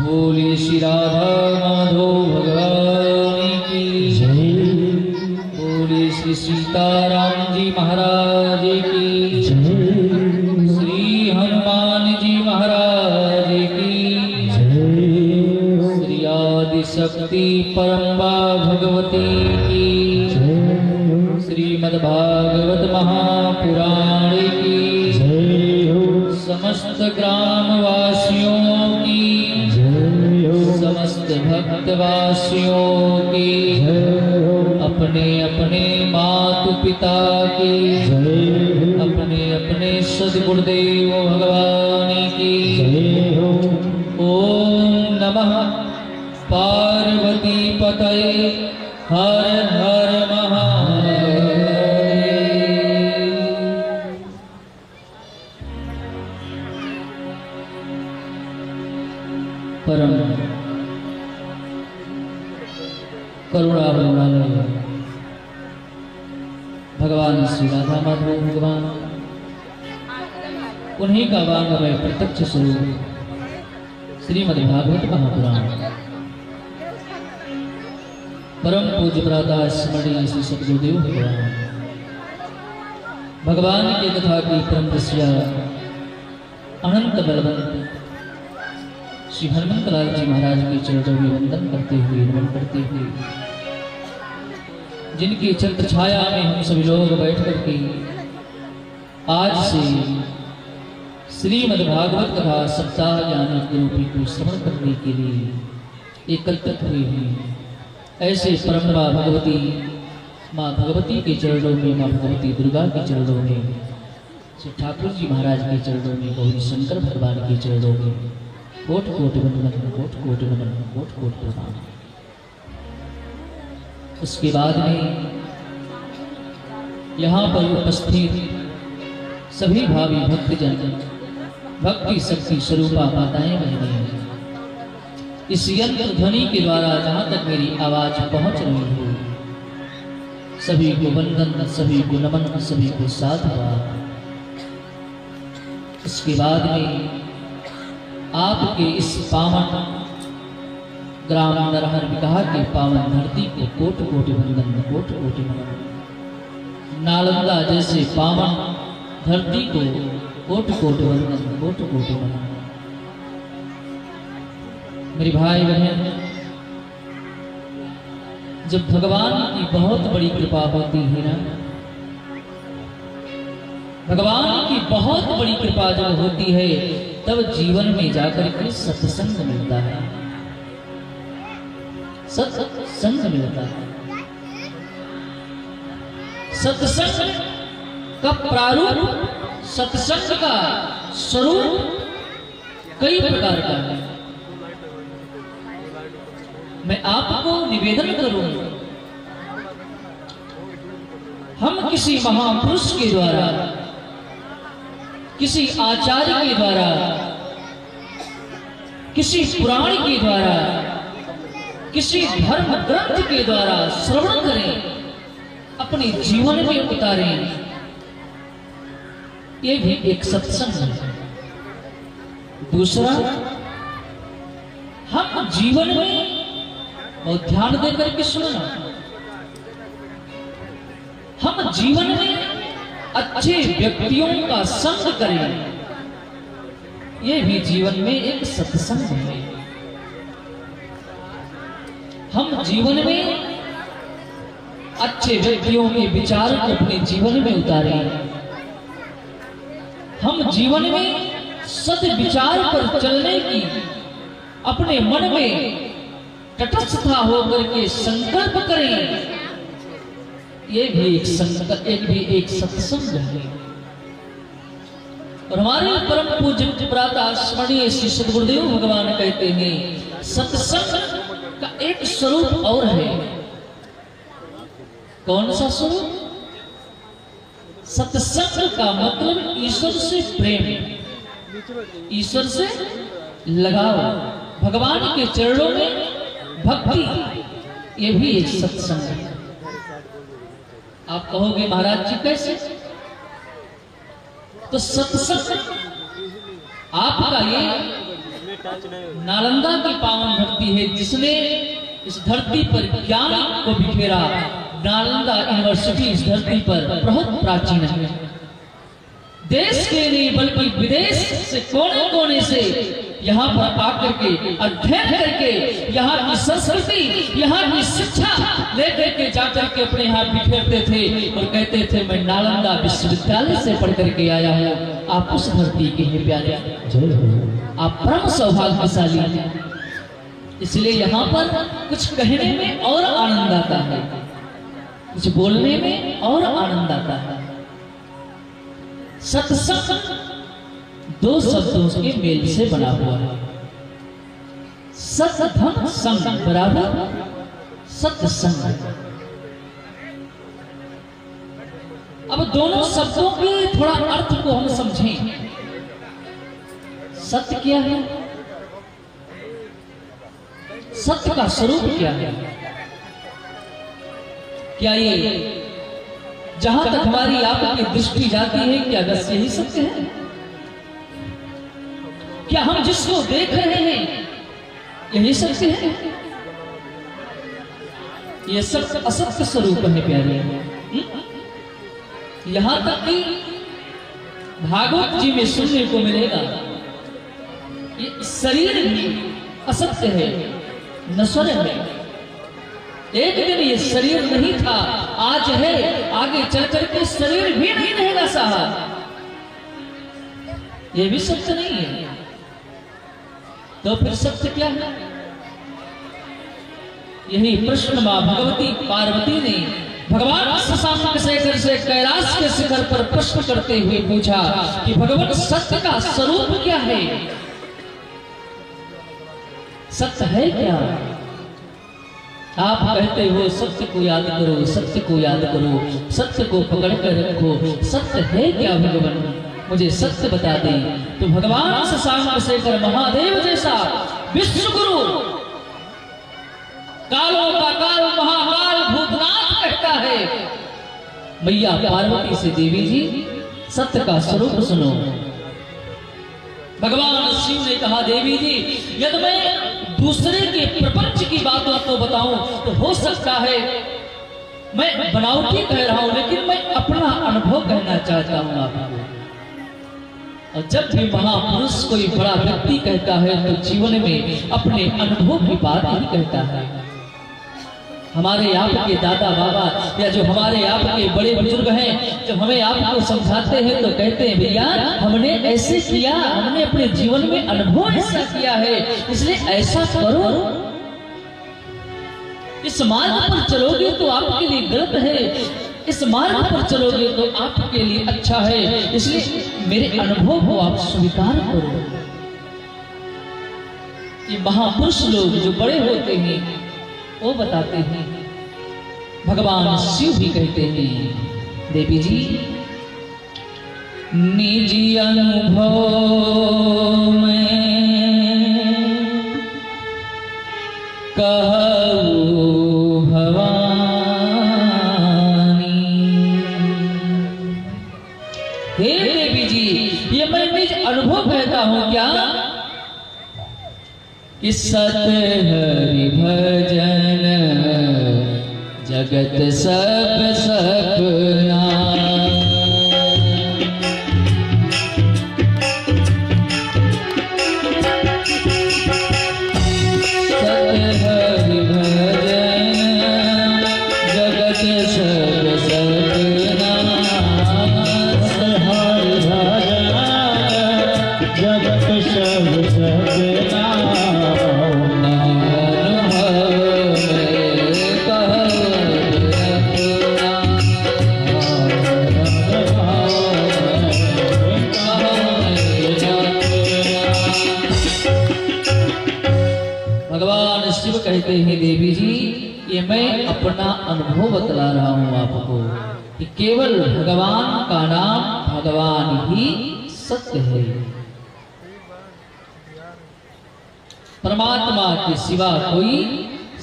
बोलिए श्री राधा माधव भगवान की जय। बोलिए श्री सीताराम जी महाराज की जय। श्री हनुमान जी महाराज की जय। श्री आदि शक्ति परम्बा भगवती की जय। श्रीमद्भागवत महापुराण की जय। समस्त ग्रामवासियों की समस्त भक्तवासियों की अपने अपने माता पिता की अपने अपने सद्गुरुदेव भगवान की ओम नमः पार्वती पतये हर हर महादेव। परम करुणामय भगवान श्री राधा माधव भगवान उन्हीं का वांगमय प्रत्यक्ष स्वरूप श्रीमद्भागवत महापुराण परम पूज्य प्रातः स्मरणीय श्री सद्गुरुदेव भगवान की कथा की परम दृश्या अनंत बलवंत श्री हनुमंतलाल जी महाराज के चरणों में वंदन करते हुए नमन करते हुए जिनकी छत्र छाया में हम सभी लोग बैठ करके आज से श्रीमद्भागवत कथा सप्ताह यानी गुरुपी को श्रवण करने के लिए एकत्रित हुए हैं। ऐसे परम माँ भगवती माँ भगवती के चरणों में माँ भगवती दुर्गा के चरणों में श्री ठाकुर जी महाराज के चरणों में गौरी शंकर भगवान के चरणों में कोट कोट वंदन कोट कोट नमन कोट कोट प्रणाम। उसके बाद में यहाँ पर उपस्थित सभी भावी भक्तजन भक्ति शक्ति स्वरूपा माताएं बहनें इस यंत्र ध्वनि के द्वारा जहाँ तक मेरी आवाज पहुंच रही है सभी को वंदन सभी को नमन सभी को साधुवाद। इसके बाद में आपके इस पावन ग्राम नरहर विकाहा के पावन धरती को कोट कोट वंदन कोट कोट नमन। नालंदा जैसे पावन धरती को कोट कोट वंदन कोट कोट नमन। मेरे भाई बहन जब भगवान की बहुत बड़ी कृपा होती है ना भगवान की बहुत बड़ी कृपा जब होती है तब जीवन में जाकर के सत्संग मिलता है सत्संग मिलता है। सत्संग का प्रारूप सत्संग का स्वरूप कई प्रकार का है। मैं आपको निवेदन करूं हम किसी महापुरुष के द्वारा किसी आचार्य के द्वारा किसी पुराण के द्वारा किसी धर्म ग्रंथ के द्वारा श्रवण करें अपने जीवन में उतारें ये भी एक सत्संग है। दूसरा हम जीवन में बहुत ध्यान देकर के सुनना हम जीवन में अच्छे व्यक्तियों का संग करें ये भी जीवन में एक सत्संग है। हम जीवन में अच्छे व्यक्तियों के विचार को अपने जीवन में उतारें हम जीवन में सद्विचार पर चलने की अपने मन में तटस्थता होकर के संकल्प करें ये भी एक सत्संग है। और हमारे परम पूज्य प्रातः स्मरणीय श्री सद्गुरुदेव भगवान कहते हैं सत्संग का एक स्वरूप और है। कौन सा स्वरूप? सत्संग का मतलब ईश्वर से प्रेम ईश्वर से लगाव भगवान के चरणों में भक्ति ये भी एक सत्संग है। आप कहोगे महाराज जी कैसे? तो सत्संग आपका ये नालंदा की पावन धरती है जिसने इस धरती पर ज्ञान को बिखेरा। नालंदा यूनिवर्सिटी इस धरती पर बहुत प्राचीन है। देश के नहीं बल्कि विदेश से कोने कोने से यहाँ पर आकर के अध्ययन करके यहाँ की संस्कृति, यहाँ की शिक्षा लेकर के जाकर के अपने यहाँ बिखेरते थे और कहते थे मैं नालंदा विश्वविद्यालय से पढ़ करके आया हूँ। आप उस धरती के हैं प्यारे, आप परम सौभाग्यशाली हैं। इसलिए यहाँ पर कुछ कहने में और आनंद आता है, कुछ बोलने में और आनंद आता है। सत्संग दो शब्दों के मेल से बना हुआ है। सत धन संग बराबर सत्संग। अब दोनों शब्दों के थोड़ा अर्थ को हम समझें। सत्य क्या है, सत्य का स्वरूप क्या है? क्या ये जहां तक हमारी आपकी दृष्टि जाती है क्या बस यही सत्य है? क्या हम जिसको देख रहे हैं यही सत्य है? ये सब असत्य स्वरूप है प्यारे। यहां तक कि भागवत जी में सुनने को मिलेगा ये शरीर भी असत्य है, नश्वर है। एक दिन ये शरीर नहीं था, आज है, आगे चल करके शरीर भी नहीं रहेगा साहब। ये भी सत्य नहीं है, तो फिर सत्य क्या है? यही प्रश्न मां भगवती पार्वती ने भगवान शशांक शेखर से कैलाश के शिखर पर प्रश्न करते हुए पूछा कि भगवान सत्य का स्वरूप क्या है? सत्य है क्या? आप कहते हो सत्य को याद करो, सत्य को याद करो, सत्य को पकड़ कर रखो। सत्य है क्या भगवान? मुझे सत्य बता दे। तो भगवान शशांक शेखर महादेव जैसा विश्व गुरु, कालों का काल महाकाल भूतनाथ कहता है मैया पार्वती से देवी जी सत्य का स्वरूप सुनो। भगवान शिव ने कहा देवी जी यदि मैं दूसरे के प्रपंच की बातों को बताऊं तो हो सकता है मैं बनावटी कह रहा हूं, लेकिन मैं अपना अनुभव कहना चाहता हूं आपको। और जब भी महापुरुष कोई बड़ा व्यक्ति कहता है तो जीवन में अपने अनुभव की बात ही कहता है। हमारे आपके दादा बाबा या जो हमारे आपके बड़े बुजुर्ग हैं जो हमें आपको समझाते हैं तो कहते हैं भैया हमने ऐसे किया, हमने अपने जीवन में अनुभव ऐसा किया है, इसलिए ऐसा करो। इस मार्ग पर चलोगे तो आपके लिए गलत है, इस मार्ग पर चलोगे तो आपके लिए अच्छा है, इसलिए मेरे अनुभव को आप स्वीकार करो। ये महापुरुष लोग जो बड़े होते हैं वो बताते हैं। भगवान शिव भी कहते हैं देवी जी निजी अनुभव में कहूं भवानी। हे देवी जी ये मैं निज अनुभव कहता हूं क्या कि सत हरि भजन जगत सब सपना। सत हरि भजन जगत सब सपना। सत हरि भजन जगत सब सपना। कहते हैं देवी जी ये मैं अपना अनुभव बतला रहा हूं आपको कि केवल भगवान का नाम भगवान ही सत्य है। परमात्मा के सिवा कोई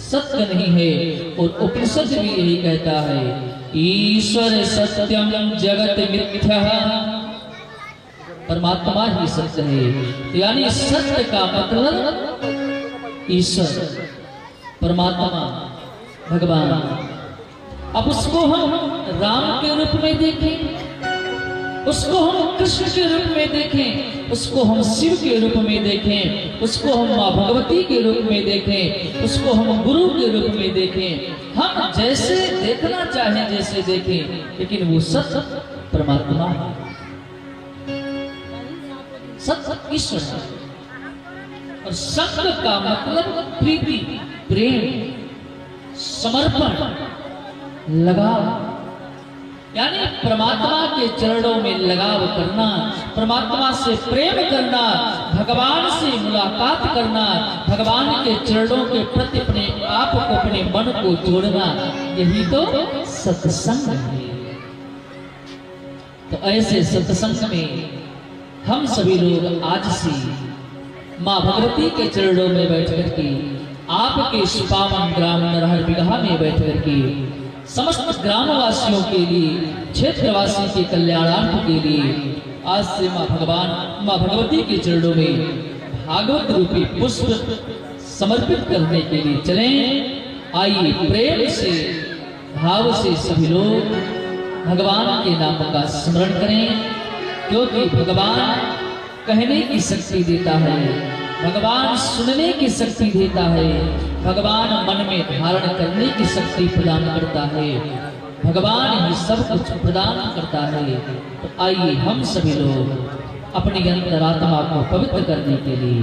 सत्य नहीं है। और उपनिषद भी यही कहता है ईश्वर सत्यम जगत मिथ्या। परमात्मा ही सत्य है। तो यानी सत्य का मतलब ईश्वर, परमात्मा, भगवान। अब उसको हम राम के रूप में देखें, उसको हम कृष्ण के रूप में देखें, उसको हम शिव के रूप में देखें, उसको हम माँ भगवती के रूप में देखें, उसको हम गुरु के रूप में देखें, हम जैसे देखना चाहें जैसे देखें, लेकिन वो सत्य परमात्मा है, सत्य ईश्वर है। और संग का मतलब प्रीति, प्रेम, समर्पण, लगाव, यानी परमात्मा के चरणों में लगाव करना, परमात्मा से प्रेम करना, भगवान से मुलाकात करना, भगवान के चरणों के प्रति अपने आप को, अपने मन को जोड़ना, यही तो सत्संग है। तो ऐसे सत्संग में हम सभी लोग आज से माँ भगवती के चरणों में बैठ करके, आपके पावन ग्राम नरहर बिगहा में बैठ करके समस्त ग्रामवासियों के लिए, क्षेत्रवासी के कल्याणार्थ के लिए आज से माँ भगवती के चरणों में भागवत रूपी पुष्प समर्पित करने के लिए चलें। आइए प्रेम से, भाव से सभी लोग भगवान के नाम का स्मरण करें, क्योंकि भगवान कहने की शक्ति देता है, भगवान सुनने की शक्ति देता है, भगवान मन में धारण करने की शक्ति प्रदान करता है, भगवान ही सब कुछ प्रदान करता है। तो आइए हम सभी लोग अपनी अंतरात्मा को पवित्र करने के लिए